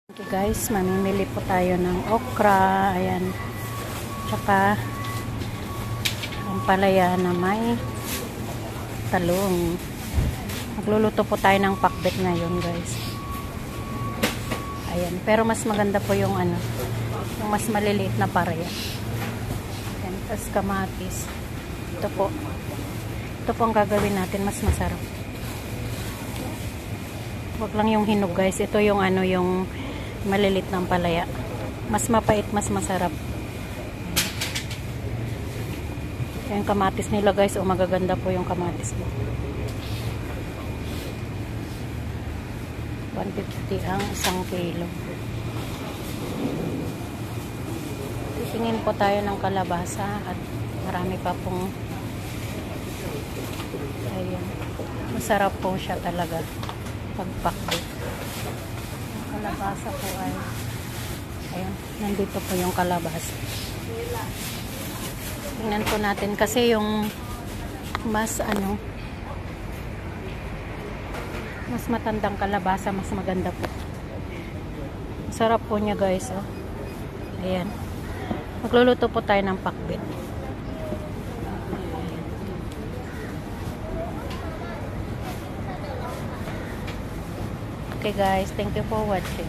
Okay guys, mamimili po tayo ng okra, ayan, tsaka ang palaya na may talong. Magluluto po tayo ng pakbet ngayon guys. Ayan, pero mas maganda po yung yung mas maliliit na palaya. Ayan, tas kamatis. Ito po ang gagawin natin, mas masarap. Wag lang yung hinog guys, ito yung yung malilit ng palaya. Mas mapait, mas masarap. Yung kamatis nila guys, magaganda po yung kamatis mo. 150 ang 1 kilo. Titingin po tayo ng kalabasa at marami pa pong ayan. Masarap po siya talaga pagpakbet. Kalabasa po ay ayun, nandito po yung kalabasa. Tingnan po natin kasi yung mas mas matandang kalabasa, mas maganda po. Sarap po niya guys, oh. Ayan. Magluluto po tayo ng pakbet. Okay guys, thank you for watching.